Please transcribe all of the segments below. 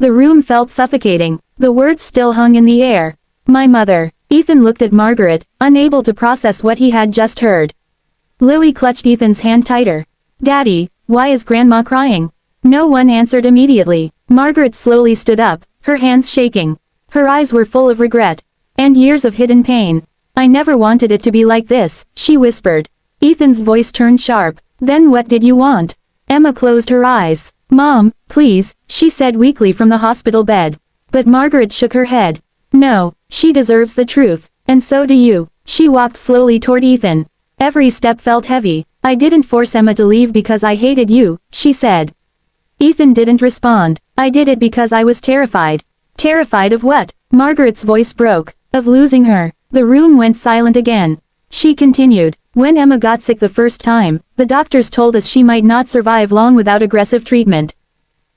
The room felt suffocating. The words still hung in the air. My mother. Ethan looked at Margaret, unable to process what he had just heard. Lily clutched Ethan's hand tighter. Daddy, why is Grandma crying? No one answered immediately. Margaret slowly stood up, her hands shaking. Her eyes were full of regret. And years of hidden pain. I never wanted it to be like this, she whispered. Ethan's voice turned sharp. Then what did you want? Emma closed her eyes. Mom, please, she said weakly from the hospital bed. But Margaret shook her head. No, she deserves the truth, and so do you. She walked slowly toward Ethan. Every step felt heavy. I didn't force Emma to leave because I hated you, she said. Ethan didn't respond. I did it because I was terrified. Terrified of what? Margaret's voice broke. Of losing her. The room went silent again. She continued. When Emma got sick the first time, the doctors told us she might not survive long without aggressive treatment.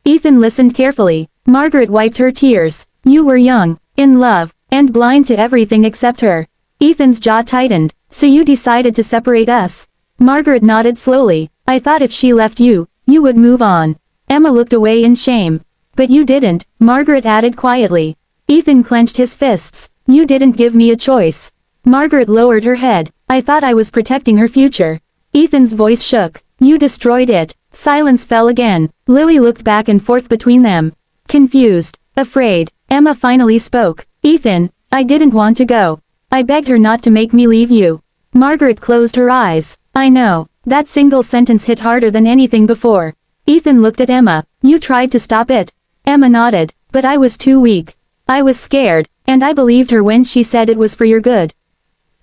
Ethan listened carefully. Margaret wiped her tears. You were young, in love, and blind to everything except her. Ethan's jaw tightened. So you decided to separate us? Margaret nodded slowly. I thought if she left you, you would move on. Emma looked away in shame. But you didn't, Margaret added quietly. Ethan clenched his fists. You didn't give me a choice. Margaret lowered her head. I thought I was protecting her future. Ethan's voice shook. You destroyed it. Silence fell again. Lily looked back and forth between them. Confused. Afraid. Emma finally spoke. Ethan, I didn't want to go. I begged her not to make me leave you. Margaret closed her eyes. I know. That single sentence hit harder than anything before. Ethan looked at Emma. You tried to stop it. Emma nodded. But I was too weak. I was scared, and I believed her when she said it was for your good.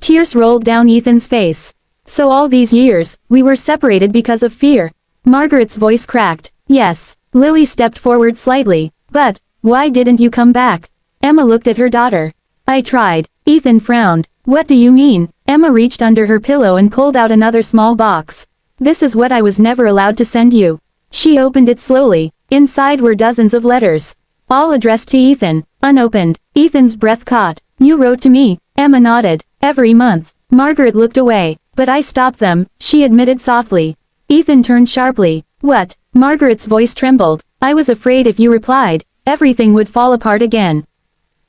Tears rolled down Ethan's face. So all these years, we were separated because of fear. Margaret's voice cracked. Yes. Lily stepped forward slightly. But, why didn't you come back? Emma looked at her daughter. I tried. Ethan frowned. What do you mean? Emma reached under her pillow and pulled out another small box. This is what I was never allowed to send you. She opened it slowly. Inside were dozens of letters. All addressed to Ethan. Unopened. Ethan's breath caught. You wrote to me. Emma nodded. Every month. Margaret looked away. But I stopped them, she admitted softly. Ethan turned sharply. What? Margaret's voice trembled. I was afraid if you replied, everything would fall apart again.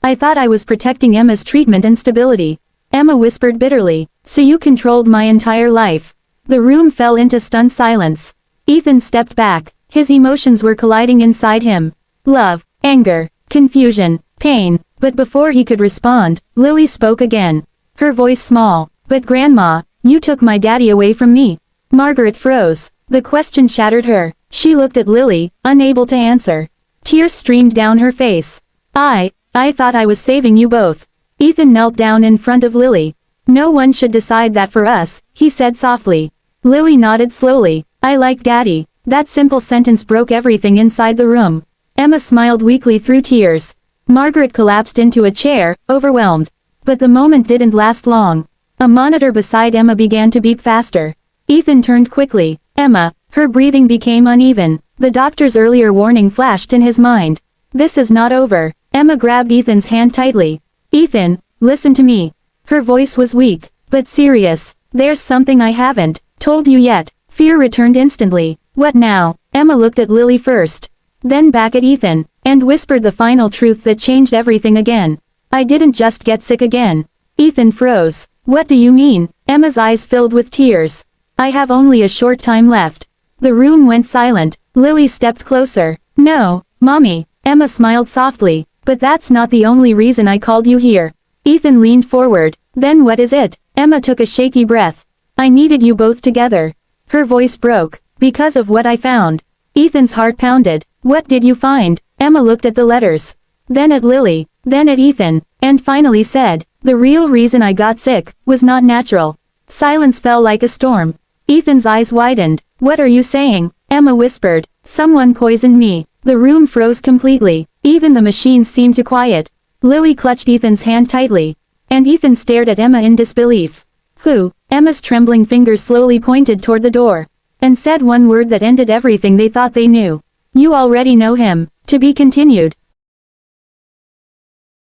I thought I was protecting Emma's treatment and stability. Emma whispered bitterly. So you controlled my entire life. The room fell into stunned silence. Ethan stepped back. His emotions were colliding inside him. Love, anger, confusion, pain. But before he could respond, Lily spoke again. Her voice small. But Grandma, you took my daddy away from me. Margaret froze. The question shattered her. She looked at Lily, unable to answer. Tears streamed down her face. I thought I was saving you both. Ethan knelt down in front of Lily. No one should decide that for us, he said softly. Lily nodded slowly. I like Daddy. That simple sentence broke everything inside the room. Emma smiled weakly through tears. Margaret collapsed into a chair, overwhelmed. But the moment didn't last long. A monitor beside Emma began to beep faster. Ethan turned quickly. Emma, her breathing became uneven. The doctor's earlier warning flashed in his mind. This is not over. Emma grabbed Ethan's hand tightly. Ethan, listen to me. Her voice was weak, but serious. There's something I haven't told you yet. Fear returned instantly. What now? Emma looked at Lily first. Then back at Ethan, and whispered the final truth that changed everything again. I didn't just get sick again. Ethan froze. What do you mean? Emma's eyes filled with tears. I have only a short time left. The room went silent. Lily stepped closer. No, Mommy. Emma smiled softly. But that's not the only reason I called you here. Ethan leaned forward. Then what is it? Emma took a shaky breath. I needed you both together. Her voice broke. Because of what I found. Ethan's heart pounded. What did you find? Emma looked at the letters. Then at Lily. Then at Ethan. And finally said, the real reason I got sick was not natural. Silence fell like a storm. Ethan's eyes widened. What are you saying? Emma whispered. Someone poisoned me. The room froze completely. Even the machines seemed to quiet. Lily clutched Ethan's hand tightly. And Ethan stared at Emma in disbelief. Who? Emma's trembling fingers slowly pointed toward the door. And said one word that ended everything they thought they knew. You already know him. To be continued.